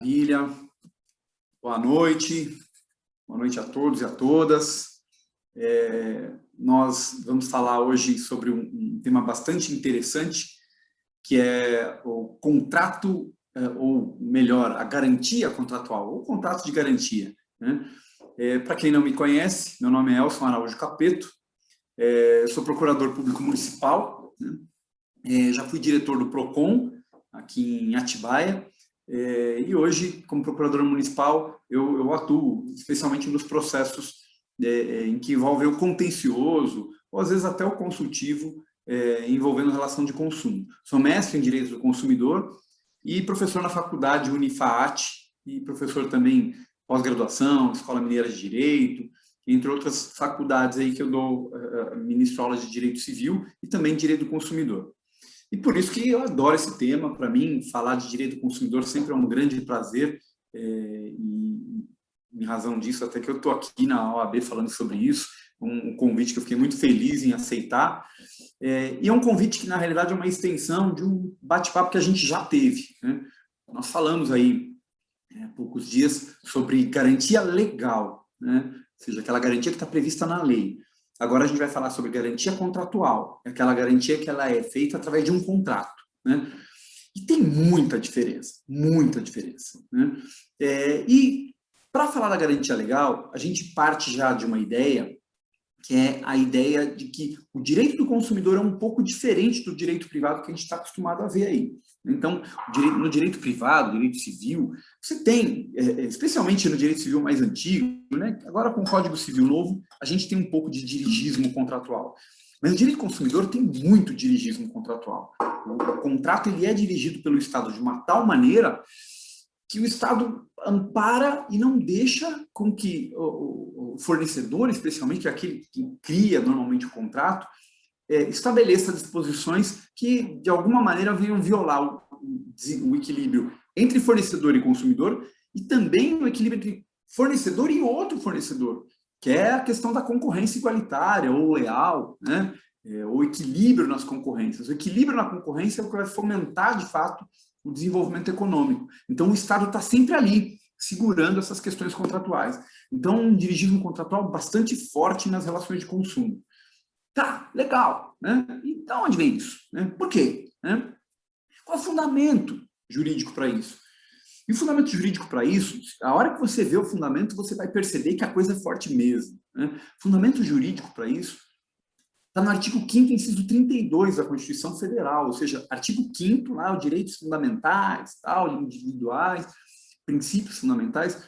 Maravilha, boa noite a todos e a todas. Nós vamos falar hoje sobre um tema bastante interessante, que é o contrato, ou melhor, a garantia contratual, ou contrato de garantia, né? Para quem não me conhece, meu nome é Elson Araújo Capeto, sou procurador público municipal, né? Já fui diretor do PROCON, aqui em Atibaia, e hoje, como procurador municipal, eu atuo especialmente nos processos em que envolvem o contencioso, ou às vezes até o consultivo, envolvendo relação de consumo. Sou mestre em Direitos do Consumidor e professor na faculdade Unifaat, e professor também pós-graduação, Escola Mineira de Direito, entre outras faculdades aí que eu dou, ministro aulas de Direito Civil e também Direito do Consumidor. E por isso que eu adoro esse tema. Para mim, falar de direito do consumidor sempre é um grande prazer, e em razão disso, até que eu estou aqui na OAB falando sobre isso, um convite que eu fiquei muito feliz em aceitar, e é um convite que, na realidade, é uma extensão de um bate-papo que a gente já teve, né? Nós falamos aí, há poucos dias, sobre garantia legal, né? Ou seja, aquela garantia que está prevista na lei. Agora a gente vai falar sobre garantia contratual, aquela garantia que ela é feita através de um contrato, né? E tem muita diferença, né? E para falar da garantia legal, a gente parte já de uma ideia, que é a ideia de que o direito do consumidor é um pouco diferente do direito privado que a gente está acostumado a ver aí. Então, no direito privado, direito civil, você tem, especialmente no direito civil mais antigo, né? Agora com o Código Civil novo, a gente tem um pouco de dirigismo contratual. Mas o direito do consumidor tem muito dirigismo contratual. O contrato ele é dirigido pelo Estado de uma tal maneira que o Estado ampara e não deixa com que o fornecedor, especialmente aquele que cria normalmente o contrato, estabeleça disposições que, de alguma maneira, venham violar o equilíbrio entre fornecedor e consumidor e também o equilíbrio entre fornecedor e outro fornecedor, que é a questão da concorrência igualitária ou leal, né? O equilíbrio nas concorrências. O equilíbrio na concorrência é o que vai fomentar, de fato, o desenvolvimento econômico. Então, o Estado está sempre ali, segurando essas questões contratuais. Então, um dirigismo contratual bastante forte nas relações de consumo. Tá, legal, né? E de onde vem isso? Né? Por quê? Né? Qual é o fundamento jurídico para isso? E o fundamento jurídico para isso, a hora que você vê o fundamento, você vai perceber que a coisa é forte mesmo, né? Fundamento jurídico para isso está no artigo 5º, inciso 32 da Constituição Federal, ou seja, artigo 5º, lá, os direitos fundamentais, tal, individuais, princípios fundamentais,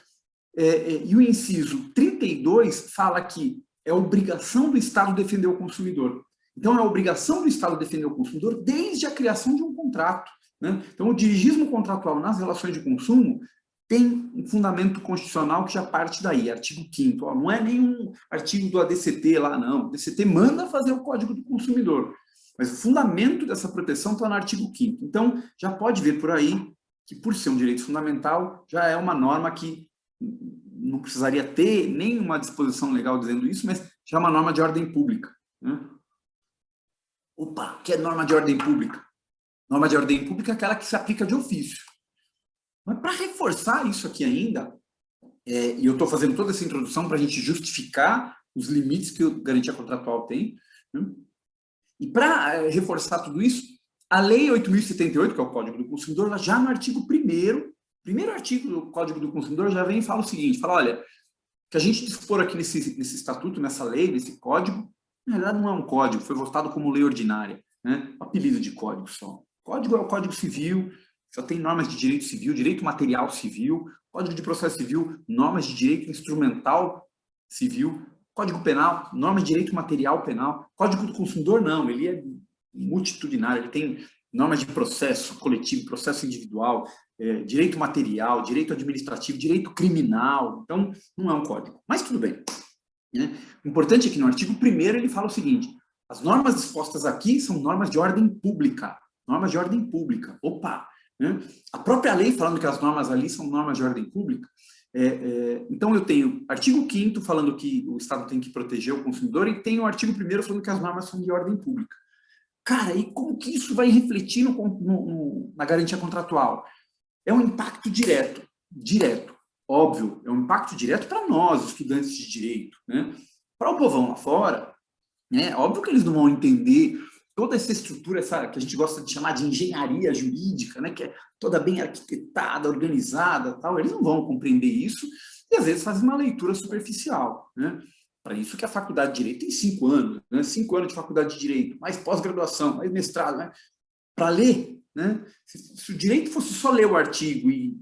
e o inciso 32 fala que é obrigação do Estado defender o consumidor. Então, é obrigação do Estado defender o consumidor desde a criação de um contrato, né? Então, o dirigismo contratual nas relações de consumo tem um fundamento constitucional que já parte daí, artigo 5º. Não é nenhum artigo do ADCT lá, não. O ADCT manda fazer o Código do Consumidor, mas o fundamento dessa proteção está no artigo 5º. Então, já pode ver por aí que, por ser um direito fundamental, já é uma norma que não precisaria ter nenhuma disposição legal dizendo isso, mas já é uma norma de ordem pública, né? Opa, que é norma de ordem pública? Norma de ordem pública é aquela que se aplica de ofício. Mas para reforçar isso aqui ainda, e eu estou fazendo toda essa introdução para a gente justificar os limites que a garantia contratual tem, né? E para reforçar tudo isso, a Lei 8.078, que é o Código do Consumidor, já no artigo 1º, primeiro artigo do Código do Consumidor já vem e fala o seguinte, fala, olha, que a gente dispor aqui nesse estatuto, nessa lei, nesse código, na verdade não é um código, foi votado como lei ordinária, né? Um apelido de código só. Código é o Código Civil, só tem normas de direito civil, direito material civil, Código de Processo Civil, normas de direito instrumental civil, Código Penal, normas de direito material penal, Código do Consumidor não, ele é multitudinário, ele tem normas de processo coletivo, processo individual, direito material, direito administrativo, direito criminal, então não é um código, mas tudo bem, né? O importante é que no artigo 1º ele fala o seguinte, as normas dispostas aqui são normas de ordem pública, opa, né? A própria lei falando que as normas ali são normas de ordem pública, então eu tenho artigo 5º falando que o Estado tem que proteger o consumidor e tenho o artigo 1º falando que as normas são de ordem pública. Cara, e como que isso vai refletir na garantia contratual? É um impacto direto. direto. Óbvio, é um impacto direto para nós, estudantes de direito, né? Para o povão lá fora, né? Óbvio que eles não vão entender toda essa estrutura, essa que a gente gosta de chamar de engenharia jurídica, né? Que é toda bem arquitetada, organizada, tal. Eles não vão compreender isso e às vezes fazem uma leitura superficial, né? Para isso que a faculdade de direito tem 5 anos, né? 5 anos de faculdade de direito, mais pós-graduação, mais mestrado, né? Para ler, né? Se o direito fosse só ler o artigo e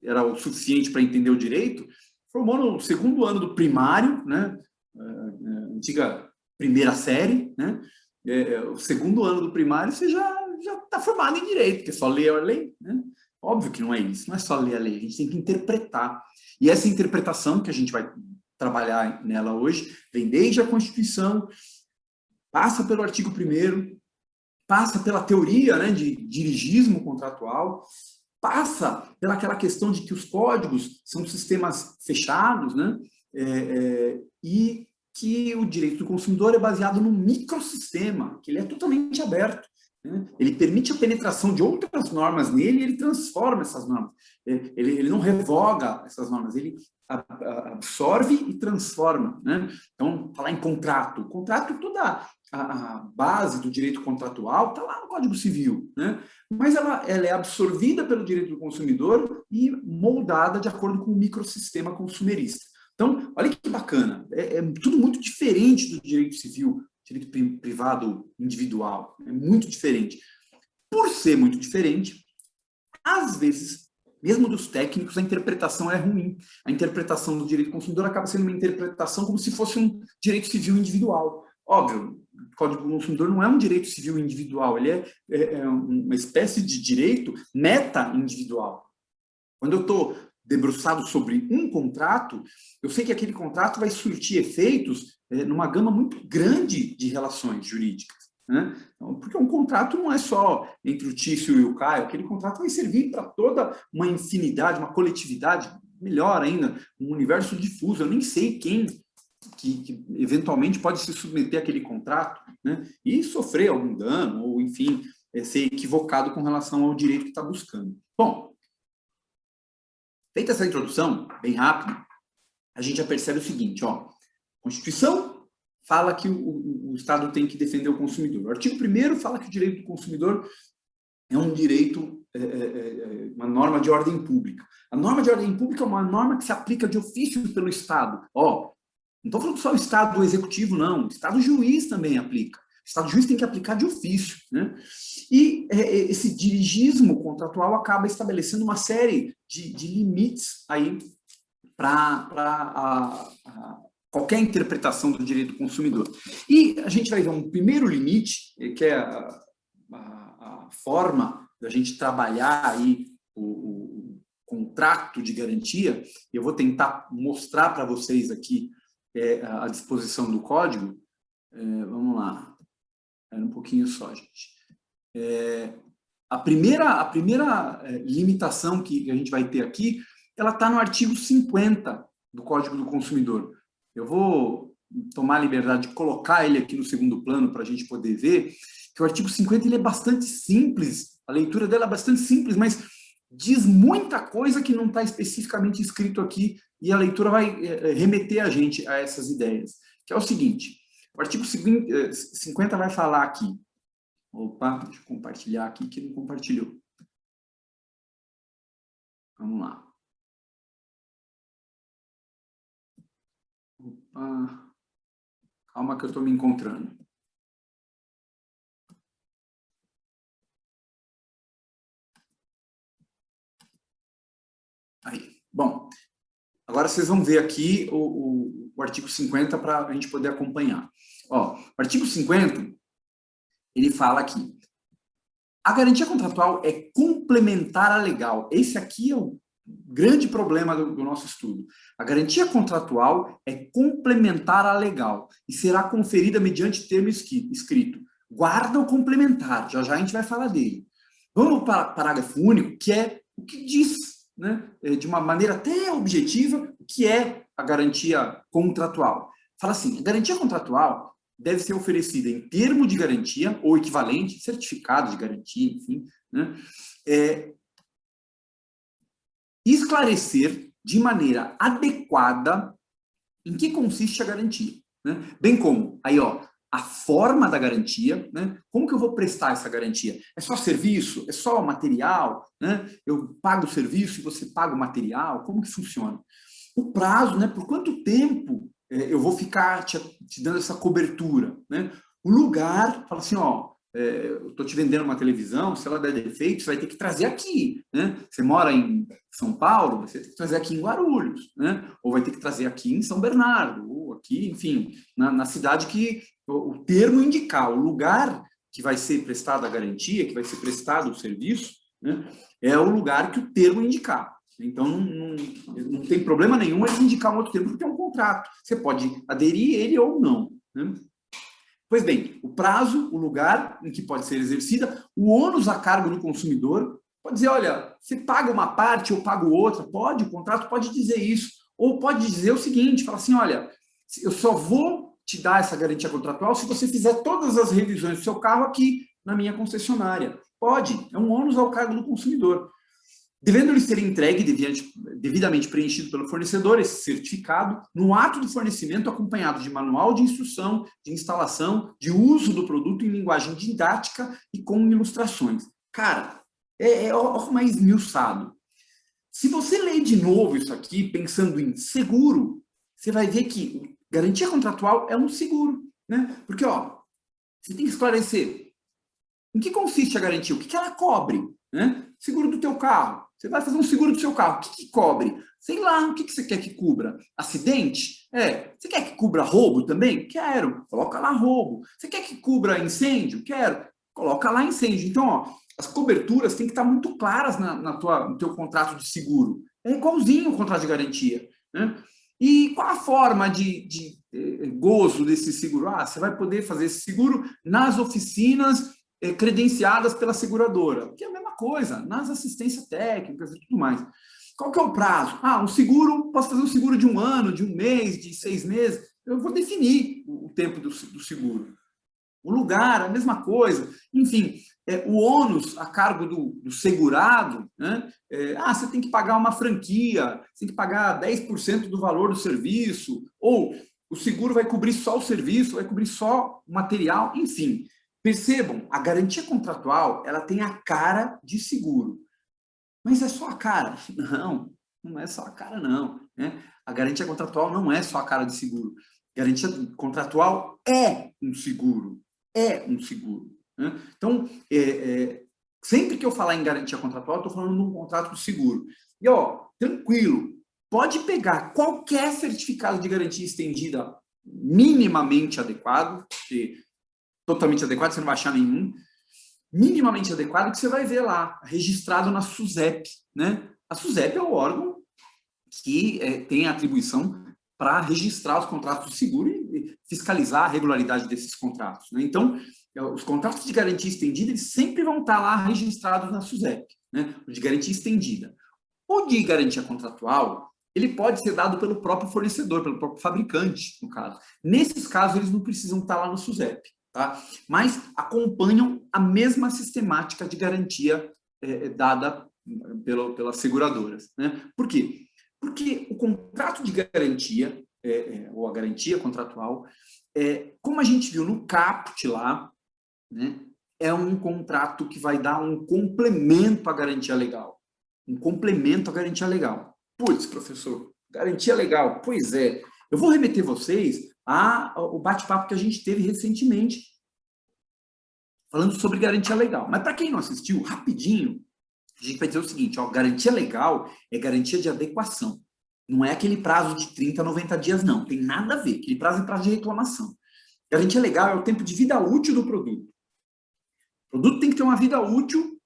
era o suficiente para entender o direito, formou no 2º ano do primário, né? Antiga primeira série, né? O 2º ano do primário você já está formado em direito, porque é só ler a lei, né? Óbvio que não é isso, não é só ler a lei, a gente tem que interpretar. E essa interpretação que a gente vai trabalhar nela hoje vem desde a Constituição, passa pelo artigo 1º, passa pela teoria, né, de dirigismo contratual, passa pelaquela questão de que os códigos são sistemas fechados, né, e que o direito do consumidor é baseado num microsistema, que ele é totalmente aberto, né? Ele permite a penetração de outras normas nele e ele transforma essas normas. Ele não revoga essas normas, ele absorve e transforma, né? Então, falar em contrato. O contrato, toda a base do direito contratual está lá no Código Civil, né? Mas ela é absorvida pelo direito do consumidor e moldada de acordo com o microsistema consumerista. Então, olha que bacana, é tudo muito diferente do direito civil, direito privado individual, é muito diferente. Por ser muito diferente, às vezes, mesmo dos técnicos, a interpretação é ruim. A interpretação do direito do consumidor acaba sendo uma interpretação como se fosse um direito civil individual. Óbvio, o Código do Consumidor não é um direito civil individual, ele é uma espécie de direito meta-individual. Quando eu estou debruçado sobre um contrato, eu sei que aquele contrato vai surtir efeitos numa gama muito grande de relações jurídicas, né? Então, porque um contrato não é só entre o Tício e o Caio, aquele contrato vai servir para toda uma infinidade, uma coletividade, melhor ainda, um universo difuso. Eu nem sei quem que eventualmente pode se submeter àquele contrato, né? E sofrer algum dano, ou enfim, ser equivocado com relação ao direito que está buscando. Bom, feita essa introdução, bem rápida, a gente já percebe o seguinte, ó, a Constituição fala que o Estado tem que defender o consumidor. O artigo 1º fala que o direito do consumidor é um direito, uma norma de ordem pública. A norma de ordem pública é uma norma que se aplica de ofício pelo Estado. Ó, não estou falando só o Estado executivo, não. O Estado juiz também aplica. O Estado juiz tem que aplicar de ofício, né? E esse dirigismo contratual acaba estabelecendo uma série de limites aí para qualquer interpretação do direito do consumidor. E a gente vai ver um primeiro limite, que é a forma da gente trabalhar aí o contrato de garantia. Eu vou tentar mostrar para vocês aqui a disposição do código. Vamos lá. Um pouquinho só, gente. A primeira limitação que a gente vai ter aqui, ela está no artigo 50 do Código do Consumidor. Eu vou tomar a liberdade de colocar ele aqui no segundo plano para a gente poder ver que o artigo 50 ele é bastante simples, a leitura dela é bastante simples, mas diz muita coisa que não está especificamente escrito aqui e a leitura vai remeter a gente a essas ideias, que é o seguinte, o artigo 50 vai falar aqui, opa, deixa eu compartilhar aqui que não compartilhou. Vamos lá. Opa, calma que eu estou me encontrando. Aí, bom, agora vocês vão ver aqui o artigo 50 para a gente poder acompanhar. Ó, o artigo 50, ele fala aqui, a garantia contratual é complementar à legal. Esse aqui é o grande problema do nosso estudo. A garantia contratual é complementar à legal e será conferida mediante termo escrito. Guarda o complementar, já já a gente vai falar dele. Vamos para o parágrafo único, que é o que diz, né, de uma maneira até objetiva, o que é a garantia contratual. Fala assim, a garantia contratual deve ser oferecida em termo de garantia ou equivalente, certificado de garantia, enfim, né, esclarecer de maneira adequada em que consiste a garantia, né? Bem como, aí ó, a forma da garantia, né? Como que eu vou prestar essa garantia? É só serviço? É só material? Né? Eu pago o serviço e você paga o material? Como que funciona? O prazo, né? Por quanto tempo eu vou ficar te dando essa cobertura, né? O lugar, fala assim, ó, eu estou te vendendo uma televisão, se ela der defeito, você vai ter que trazer aqui, né? Você mora em São Paulo, você vai ter que trazer aqui em Guarulhos, né? Ou vai ter que trazer aqui em São Bernardo, ou aqui, enfim, na cidade que o termo indicar, o lugar que vai ser prestada a garantia, que vai ser prestado o serviço, né? É o lugar que o termo indicar. Então, não tem problema nenhum eles indicar um outro termo, porque é um contrato. Você pode aderir ele ou não, né? Pois bem, o prazo, o lugar em que pode ser exercida, o ônus a cargo do consumidor, pode dizer, olha, você paga uma parte, eu pago outra, pode, o contrato pode dizer isso. Ou pode dizer o seguinte, fala assim, olha, eu só vou te dar essa garantia contratual se você fizer todas as revisões do seu carro aqui na minha concessionária. Pode, é um ônus ao cargo do consumidor. Devendo-lhe ser entregue, devidamente preenchido pelo fornecedor, esse certificado, no ato do fornecimento acompanhado de manual de instrução, de instalação, de uso do produto em linguagem didática e com ilustrações. Cara, é mais esmiuçado. Se você ler de novo isso aqui, pensando em seguro, você vai ver que garantia contratual é um seguro, né? Porque, ó, você tem que esclarecer em que consiste a garantia, o que ela cobre, né? Seguro do teu carro. Você vai fazer um seguro do seu carro. O que cobre? Sei lá, o que você quer que cubra? Acidente? Você quer que cubra roubo também? Quero. Coloca lá roubo. Você quer que cubra incêndio? Quero. Coloca lá incêndio. Então, ó, as coberturas têm que estar muito claras no teu contrato de seguro. É igualzinho o contrato de garantia, né? E qual a forma de gozo desse seguro? Ah, você vai poder fazer esse seguro nas oficinas credenciadas pela seguradora, que é a mesma coisa, nas assistências técnicas e tudo mais. Qual que é o prazo? Ah, um seguro, posso fazer um seguro de 1 ano, de 1 mês, de 6 meses, eu vou definir o tempo do seguro. O lugar, a mesma coisa. Enfim, o ônus a cargo do segurado, né? Você tem que pagar uma franquia, você tem que pagar 10% do valor do serviço, ou o seguro vai cobrir só o serviço, vai cobrir só o material, enfim. Percebam, a garantia contratual, ela tem a cara de seguro. Mas é só a cara? Não, não é só a cara, não, né? A garantia contratual não é só a cara de seguro. Garantia contratual é um seguro. É um seguro, né? Então, sempre que eu falar em garantia contratual, eu estou falando de um contrato de seguro. E, ó, tranquilo, pode pegar qualquer certificado de garantia estendida minimamente adequado, que totalmente adequado, você não vai achar nenhum, minimamente adequado, que você vai ver lá, registrado na SUSEP, né? A SUSEP é o órgão que tem a atribuição para registrar os contratos de seguro e fiscalizar a regularidade desses contratos, né? Então, os contratos de garantia estendida, eles sempre vão estar lá registrados na SUSEP, né? O de garantia estendida. O de garantia contratual, ele pode ser dado pelo próprio fornecedor, pelo próprio fabricante, no caso. Nesses casos, eles não precisam estar lá no SUSEP. Tá? Mas acompanham a mesma sistemática de garantia dada pelas seguradoras, né? Por quê? Porque o contrato de garantia, ou a garantia contratual, como a gente viu no caput lá, né, é um contrato que vai dar um complemento à garantia legal. Um complemento à garantia legal. Putz, professor, garantia legal, pois é. Eu vou remeter vocês ao bate-papo que a gente teve recentemente, falando sobre garantia legal. Mas para quem não assistiu, rapidinho, a gente vai dizer o seguinte, ó, garantia legal é garantia de adequação. Não é aquele prazo de 30 a 90 dias, não. Tem nada a ver. Aquele prazo é prazo de reclamação. Garantia legal é o tempo de vida útil do produto. O produto tem que ter uma vida útil,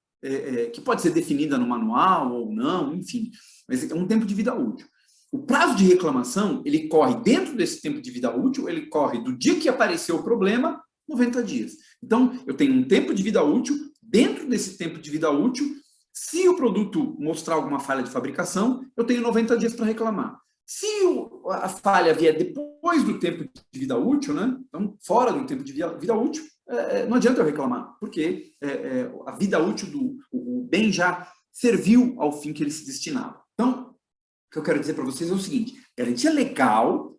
que pode ser definida no manual ou não, enfim. Mas é um tempo de vida útil. O prazo de reclamação, ele corre dentro desse tempo de vida útil, ele corre do dia que apareceu o problema, 90 dias. Então, eu tenho um tempo de vida útil, dentro desse tempo de vida útil, se o produto mostrar alguma falha de fabricação, eu tenho 90 dias para reclamar. Se a falha vier depois do tempo de vida útil, né? Então, fora do tempo de vida útil, não adianta eu reclamar, porque a vida útil o bem já serviu ao fim que ele se destinava. Então, o que eu quero dizer para vocês é o seguinte: garantia legal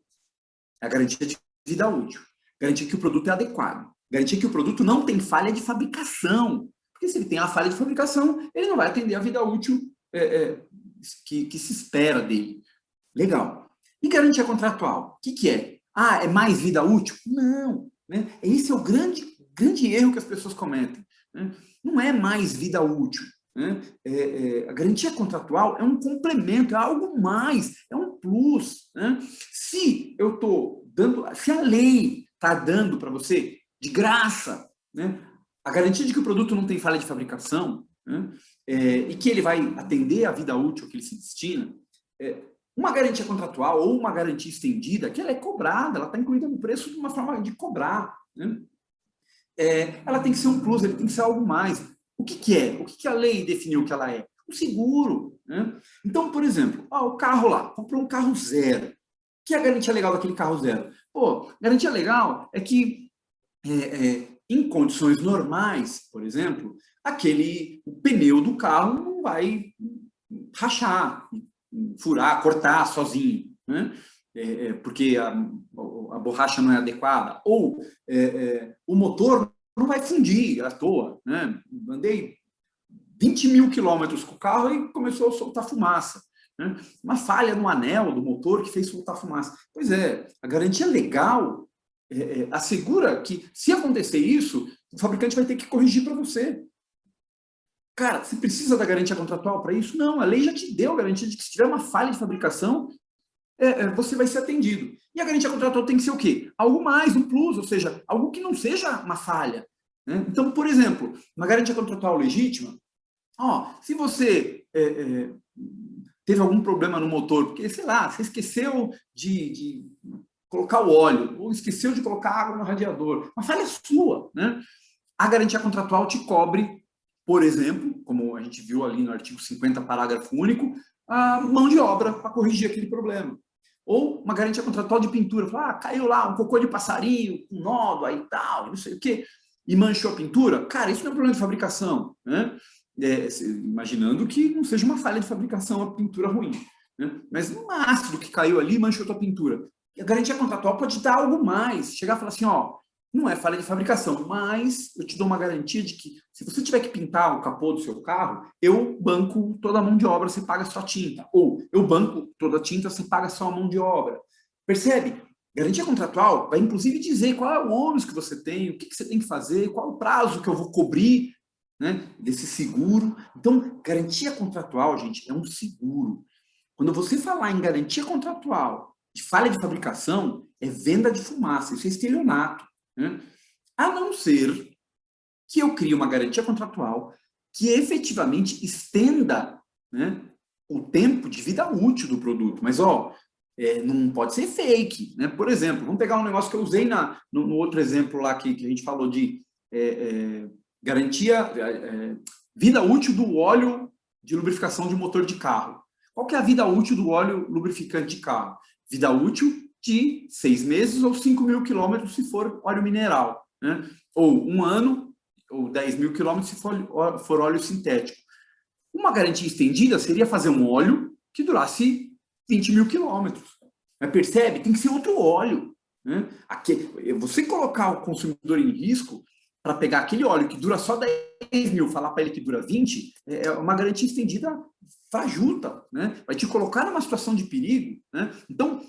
é a garantia de vida útil, garantia que o produto é adequado, garantia que o produto não tem falha de fabricação, porque se ele tem a falha de fabricação, ele não vai atender a vida útil que se espera dele. Legal. E garantia contratual? O que é? Ah, é mais vida útil? Não. Né? Esse é o grande erro que as pessoas cometem. Né? Não é mais vida útil. Né? A garantia contratual é um complemento, é algo mais, é um plus. Né? Se eu estou dando, se a lei está dando para você de graça, né, a garantia de que o produto não tem falha de fabricação, né, e que ele vai atender a vida útil que ele se destina, uma garantia contratual ou uma garantia estendida, que ela é cobrada, ela está incluída no preço de uma forma de cobrar. Né? Ela tem que ser um plus, ele tem que ser algo mais. O que é? O que a lei definiu que ela é? O seguro. Né? Então, por exemplo, o carro lá, comprou um carro zero. O que é a garantia legal daquele carro zero? Pô, garantia legal é que em condições normais, por exemplo, o pneu do carro não vai rachar, furar, cortar sozinho, né? Porque a borracha não é adequada, ou o motor não vai fundir à toa. Né? Andei 20 mil quilômetros com o carro e começou a soltar fumaça. Né? Uma falha no anel do motor que fez soltar fumaça. Pois é, a garantia legal assegura que, se acontecer isso, o fabricante vai ter que corrigir para você. Cara, você precisa da garantia contratual para isso? Não, a lei já te deu a garantia de que se tiver uma falha de fabricação, você vai ser atendido. E a garantia contratual tem que ser o quê? Algo mais, um plus, ou seja, algo que não seja uma falha. Né? Então, por exemplo, uma garantia contratual legítima, se você teve algum problema no motor, porque, sei lá, você esqueceu de colocar o óleo, ou esqueceu de colocar água no radiador, uma falha sua, né? A garantia contratual te cobre, por exemplo, como a gente viu ali no artigo 50, parágrafo único, a mão de obra para corrigir aquele problema. Ou uma garantia contratual de pintura. Caiu lá um cocô de passarinho, um nódo aí tal, não sei o quê, e manchou a pintura. Cara, isso não é problema de fabricação. Né? Imaginando que não seja uma falha de fabricação a pintura ruim. Né? Mas um ácido que caiu ali manchou a tua pintura. E a garantia contratual pode dar algo mais. Chegar e falar assim, não é falha de fabricação, mas eu te dou uma garantia de que se você tiver que pintar o capô do seu carro, eu banco toda a mão de obra, você paga só a tinta. Ou eu banco toda a tinta, você paga só a mão de obra. Percebe? Garantia contratual vai inclusive dizer qual é o ônus que você tem, o que você tem que fazer, qual é o prazo que eu vou cobrir, né, desse seguro. Então, garantia contratual, gente, é um seguro. Quando você falar em garantia contratual de falha de fabricação, é venda de fumaça, isso é estelionato. Né? A não ser que eu crie uma garantia contratual que efetivamente estenda, né, o tempo de vida útil do produto. Mas, não pode ser fake. Né? Por exemplo, vamos pegar um negócio que eu usei no outro exemplo lá que a gente falou de garantia, vida útil do óleo de lubrificação de motor de carro. Qual que é a vida útil do óleo lubrificante de carro? Vida útil de 6 meses ou 5 mil quilômetros se for óleo mineral. Né? Ou 1 ano, ou 10 mil quilômetros se for óleo sintético. Uma garantia estendida seria fazer um óleo que durasse 20 mil quilômetros. Mas percebe? Tem que ser outro óleo. Né? Você colocar o consumidor em risco para pegar aquele óleo que dura só 10 mil, falar para ele que dura 20, é uma garantia estendida fajuta, né? Vai te colocar numa situação de perigo. Né? Então,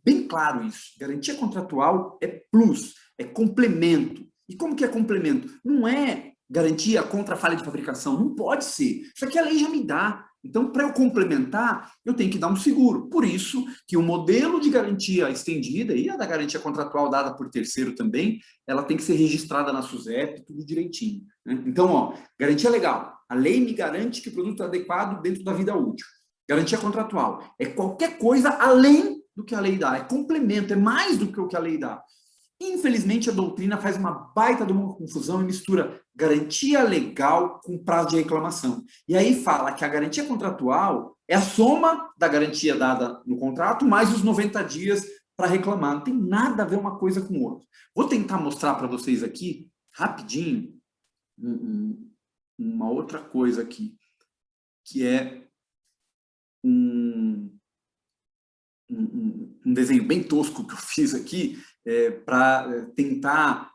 bem claro isso. Garantia contratual é plus, é complemento. E como que é complemento? Não é garantia contra a falha de fabricação, não pode ser. Isso aqui a lei já me dá. Então, para eu complementar, eu tenho que dar um seguro. Por isso que o modelo de garantia estendida e a da garantia contratual dada por terceiro também, ela tem que ser registrada na SUSEP, tudo direitinho. Né? Então, garantia legal. A lei me garante que o produto é adequado dentro da vida útil. Garantia contratual é qualquer coisa além do que a lei dá, é complemento, é mais do que o que a lei dá. Infelizmente, a doutrina faz uma baita de uma confusão e mistura garantia legal com prazo de reclamação. E aí fala que a garantia contratual é a soma da garantia dada no contrato mais os 90 dias para reclamar. Não tem nada a ver uma coisa com outra. Vou tentar mostrar para vocês aqui, rapidinho, uma outra coisa aqui, que é um desenho bem tosco que eu fiz aqui para tentar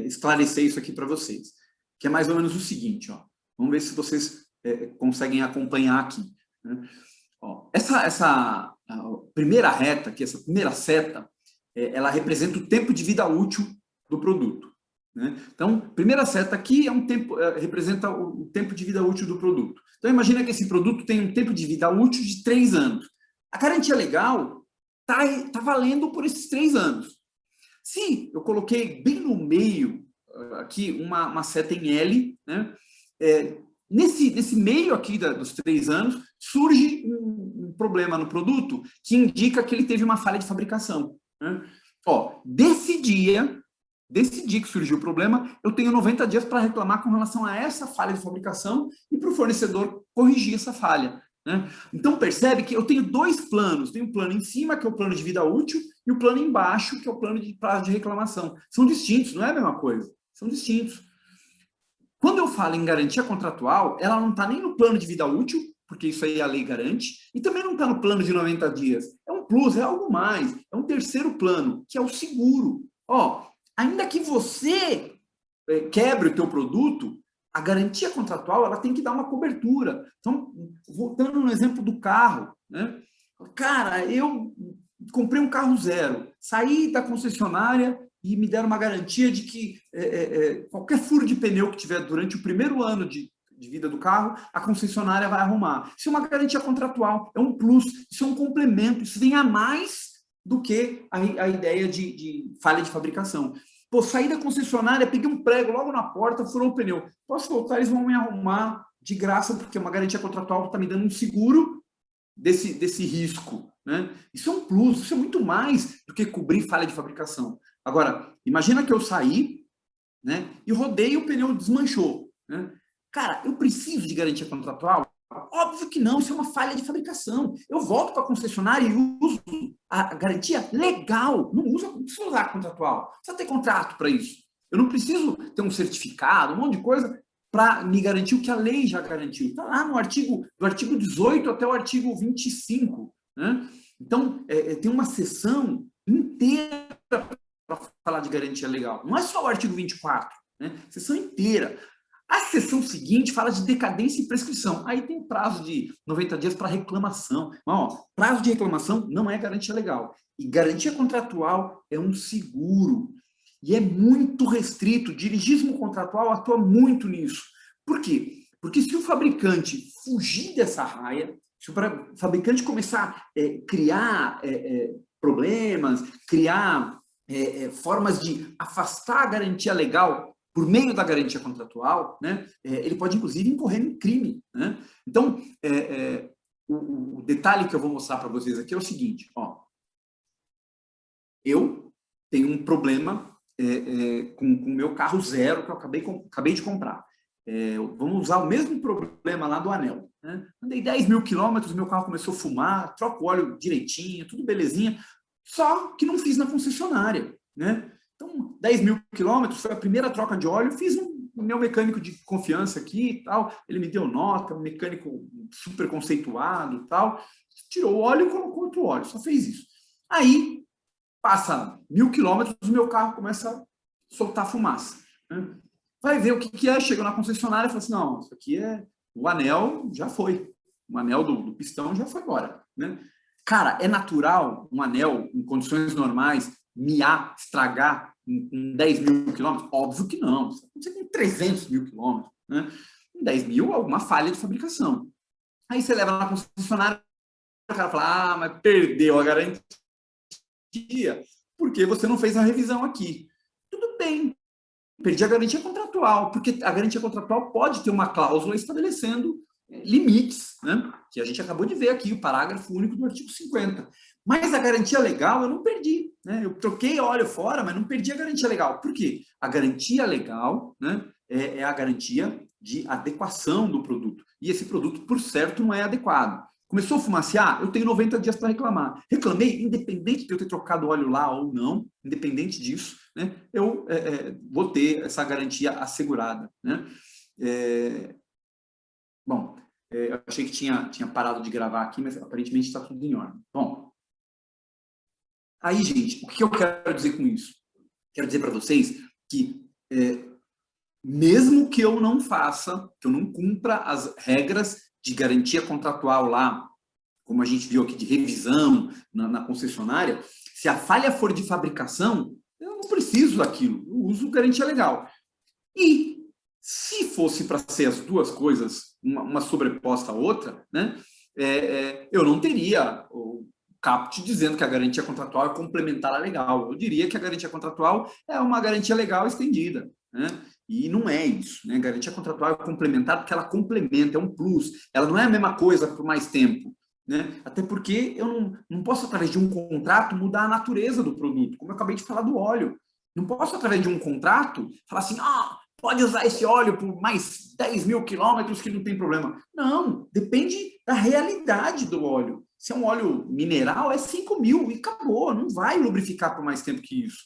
esclarecer isso aqui para vocês, que é mais ou menos o seguinte, ó. Vamos ver se vocês conseguem acompanhar aqui, né? Ó, essa primeira reta aqui, essa primeira seta, ela representa o tempo de vida útil do produto, né? Então, primeira seta aqui é um tempo, representa o tempo de vida útil do produto. Então, imagina que esse produto tem um tempo de vida útil de 3 anos. A garantia legal tá valendo por esses 3 anos. Se eu coloquei bem no meio aqui uma seta em L, né? Nesse meio aqui dos 3 anos, surge um problema no produto que indica que ele teve uma falha de fabricação, né? Ó, desse dia que surgiu o problema, eu tenho 90 dias para reclamar com relação a essa falha de fabricação e para o fornecedor corrigir essa falha, né? Então, percebe que eu tenho 2 planos. Tem o plano em cima, que é o plano de vida útil, e o plano embaixo, que é o plano de prazo de reclamação. São distintos, não é a mesma coisa. São distintos. Quando eu falo em garantia contratual, ela não está nem no plano de vida útil, porque isso aí a lei garante, e também não está no plano de 90 dias. É um plus, é algo mais. É um terceiro plano, que é o seguro. Ó, ainda que você quebre o teu produto, a garantia contratual ela tem que dar uma cobertura. Então, voltando no exemplo do carro, né? Cara, eu comprei um carro zero, saí da concessionária e me deram uma garantia de que qualquer furo de pneu que tiver durante o primeiro ano de vida do carro, a concessionária vai arrumar. Isso é uma garantia contratual, é um plus, isso é um complemento, isso vem a mais do que a ideia de falha de fabricação. Pô, saí da concessionária, peguei um prego logo na porta, furou o pneu. Posso voltar, eles vão me arrumar de graça, porque uma garantia contratual está me dando um seguro desse risco, né? Isso é um plus, isso é muito mais do que cobrir falha de fabricação. Agora, imagina que eu saí, né, e rodei e o pneu desmanchou, né? Cara, eu preciso de garantia contratual? Óbvio que não, isso é uma falha de fabricação. Eu volto para a concessionária e uso a garantia legal. Não preciso usar a contratual. Não precisa ter contrato para isso. Eu não preciso ter um certificado, um monte de coisa para me garantir o que a lei já garantiu. Está lá no do artigo 18 até o artigo 25. Né? Então, tem uma seção inteira para falar de garantia legal. Não é só o artigo 24, né? Seção inteira. A seção seguinte fala de decadência e prescrição. Aí tem prazo de 90 dias para reclamação. Mas, ó, prazo de reclamação não é garantia legal. E garantia contratual é um seguro. E é muito restrito. O dirigismo contratual atua muito nisso. Por quê? Porque se o fabricante fugir dessa raia, se o fabricante começar a criar problemas, criar formas de afastar a garantia legal por meio da garantia contratual, né, ele pode, inclusive, incorrer em crime, né? Então, o detalhe que eu vou mostrar para vocês aqui é o seguinte, ó. Eu tenho um problema com o meu carro zero que eu acabei de comprar. Vamos usar o mesmo problema lá do anel, né? Andei 10 mil quilômetros, meu carro começou a fumar, troco o óleo direitinho, tudo belezinha, só que não fiz na concessionária, né? Então, 10 mil quilômetros, foi a primeira troca de óleo, fiz o meu mecânico de confiança aqui e tal, ele me deu nota, um mecânico super conceituado e tal, tirou o óleo e colocou outro óleo, só fez isso. Aí, passa 1000 quilômetros, o meu carro começa a soltar fumaça, né? Vai ver o que é, chega na concessionária e fala assim, não, isso aqui o anel já foi, o anel do pistão já foi embora, né? Cara, é natural um anel, em condições normais, miar, estragar em 10 mil quilômetros? Óbvio que não. Você tem 300 mil quilômetros, né? Em 10 mil, alguma falha de fabricação. Aí você leva na concessionária, o cara fala, mas perdeu a garantia porque você não fez a revisão aqui. Tudo bem, perdi a garantia contratual, porque a garantia contratual pode ter uma cláusula estabelecendo limites, né? Que a gente acabou de ver aqui, o parágrafo único do artigo 50. Mas a garantia legal eu não perdi, né? Eu troquei óleo fora, mas não perdi a garantia legal. Por quê? A garantia legal, né, é a garantia de adequação do produto. E esse produto, por certo, não é adequado. Começou a fumaciar? Eu tenho 90 dias para reclamar. Reclamei, independente de eu ter trocado óleo lá ou não, independente disso, né, eu vou ter essa garantia assegurada, né? Bom, eu achei que tinha parado de gravar aqui, mas aparentemente está tudo em ordem. Bom, Aí, gente, o que eu quero dizer com isso? Quero dizer para vocês que, mesmo que eu não faça, que eu não cumpra as regras de garantia contratual lá, como a gente viu aqui de revisão na concessionária, se a falha for de fabricação, eu não preciso daquilo, eu uso garantia legal. E se fosse para ser as duas coisas, uma sobreposta à outra, né, eu não teria o caput dizendo que a garantia contratual é complementar à legal. Eu diria que a garantia contratual é uma garantia legal estendida, né? E não é isso, né? Garantia contratual é complementar porque ela complementa, é um plus. Ela não é a mesma coisa por mais tempo, né? Até porque eu não posso, através de um contrato, mudar a natureza do produto, como eu acabei de falar do óleo. Não posso, através de um contrato, falar assim, pode usar esse óleo por mais 10 mil quilômetros que não tem problema. Não, depende da realidade do óleo. Se é um óleo mineral, é 5 mil e acabou, não vai lubrificar por mais tempo que isso.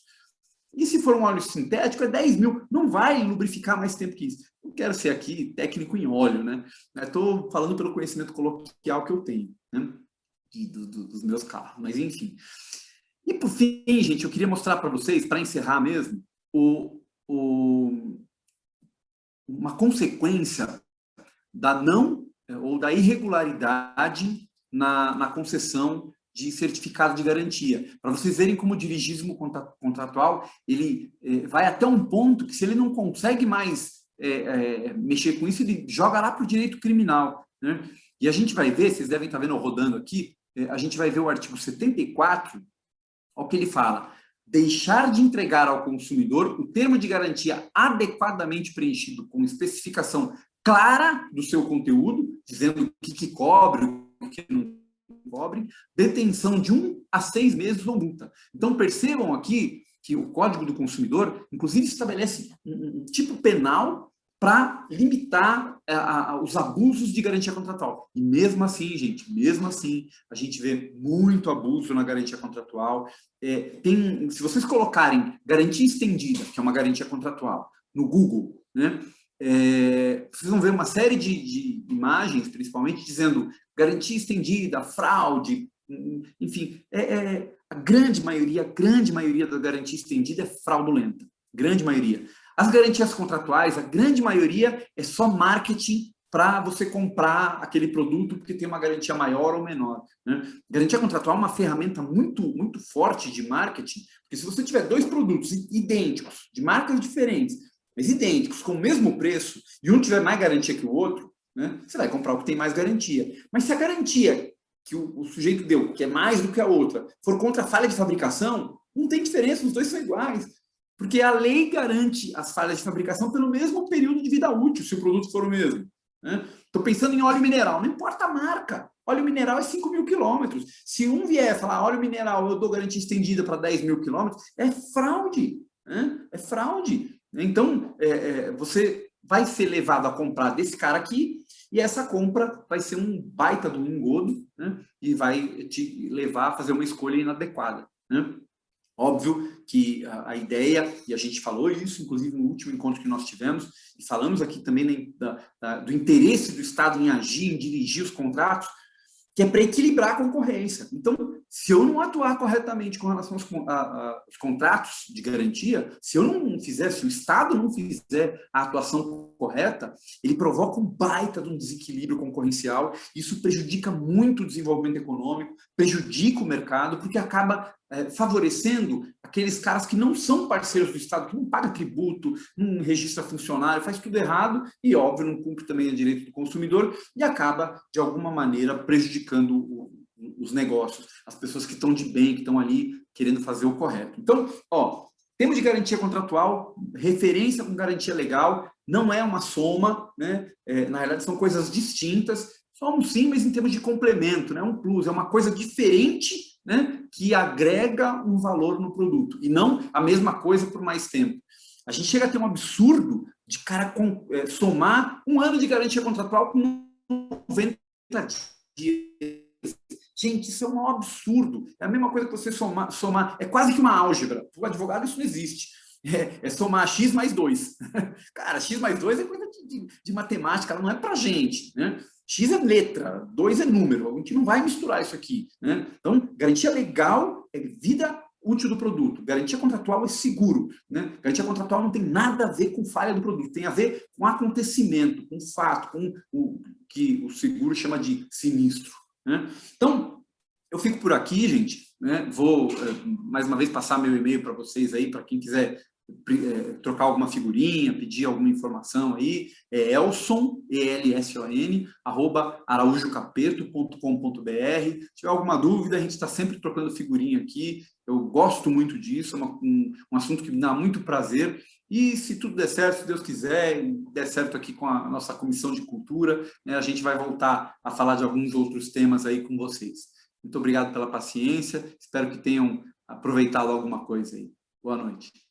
E se for um óleo sintético, é 10 mil, não vai lubrificar mais tempo que isso. Não quero ser aqui técnico em óleo, né? Estou falando pelo conhecimento coloquial que eu tenho, né? Dos meus carros, mas enfim. E por fim, gente, eu queria mostrar para vocês, para encerrar mesmo, uma consequência da não ou da irregularidade na concessão de certificado de garantia. Para vocês verem como o dirigismo contratual ele vai até um ponto que, se ele não consegue mais mexer com isso, ele joga lá para o direito criminal, né? E a gente vai ver, vocês devem estar vendo rodando aqui, a gente vai ver o artigo 74, olha o que ele fala: deixar de entregar ao consumidor o termo de garantia adequadamente preenchido com especificação clara do seu conteúdo, dizendo o que cobre, o que não cobre, detenção de 1 a 6 meses ou multa. Então, percebam aqui que o Código do Consumidor, inclusive, estabelece um tipo penal para limitar os abusos de garantia contratual. E mesmo assim, gente, mesmo assim, a gente vê muito abuso na garantia contratual. Se vocês colocarem garantia estendida, que é uma garantia contratual, no Google, né, vocês vão ver uma série de imagens, principalmente, dizendo garantia estendida, fraude, enfim, a grande maioria da garantia estendida é fraudulenta, grande maioria. As garantias contratuais, a grande maioria é só marketing para você comprar aquele produto porque tem uma garantia maior ou menor, né? Garantia contratual é uma ferramenta muito, muito forte de marketing, porque se você tiver 2 produtos idênticos, de marcas diferentes, mas idênticos, com o mesmo preço, e um tiver mais garantia que o outro, né, você vai comprar o que tem mais garantia. Mas se a garantia que o sujeito deu, que é mais do que a outra, for contra a falha de fabricação, não tem diferença, os dois são iguais. Porque a lei garante as falhas de fabricação pelo mesmo período de vida útil, se o produto for o mesmo. Estou pensando em óleo mineral, não importa a marca. Óleo mineral é 5 mil quilômetros. Se um vier falar óleo mineral, eu dou garantia estendida para 10 mil quilômetros, é fraude. É fraude. Então, você vai ser levado a comprar desse cara aqui, e essa compra vai ser um baita do engodo, né? E vai te levar a fazer uma escolha inadequada, né? Óbvio que a ideia, e a gente falou isso, inclusive no último encontro que nós tivemos, e falamos aqui também do interesse do Estado em agir, em dirigir os contratos, que é para equilibrar a concorrência. Então, se eu não atuar corretamente com relação aos contratos de garantia, se eu não fizer, se o Estado não fizer a atuação correta, ele provoca um baita de um desequilíbrio concorrencial, isso prejudica muito o desenvolvimento econômico, prejudica o mercado, porque acaba favorecendo aqueles caras que não são parceiros do Estado, que não pagam tributo, não registra funcionário, faz tudo errado e, óbvio, não cumpre também o direito do consumidor e acaba, de alguma maneira, prejudicando os negócios, as pessoas que estão de bem, que estão ali querendo fazer o correto. Então, termo de garantia contratual, referência com garantia legal, não é uma soma, né? Na realidade, são coisas distintas, somos sim, mas em termos de complemento, né? Um plus, é uma coisa diferente, né, que agrega um valor no produto, e não a mesma coisa por mais tempo. A gente chega a ter um absurdo de cara somar 1 ano de garantia contratual com 90 dias. Gente, isso é um absurdo. É a mesma coisa que você somar é quase que uma álgebra. Para o advogado isso não existe. É somar x mais 2. Cara, x mais 2 é coisa de matemática, ela não é para gente, né? X é letra, 2 é número, a gente não vai misturar isso aqui, né? Então, garantia legal é vida útil do produto, garantia contratual é seguro, né? Garantia contratual não tem nada a ver com falha do produto, tem a ver com acontecimento, com fato, com o que o seguro chama de sinistro, né? Então, eu fico por aqui, gente, né? Vou, mais uma vez, passar meu e-mail para vocês aí, para quem quiser trocar alguma figurinha, pedir alguma informação aí, é elson, ELSON, @araújocapeto.com.br. Se tiver alguma dúvida, a gente está sempre trocando figurinha aqui, eu gosto muito disso, é um assunto que me dá muito prazer, e se tudo der certo, se Deus quiser, der certo aqui com a nossa comissão de cultura, né, a gente vai voltar a falar de alguns outros temas aí com vocês. Muito obrigado pela paciência, espero que tenham aproveitado alguma coisa aí. Boa noite.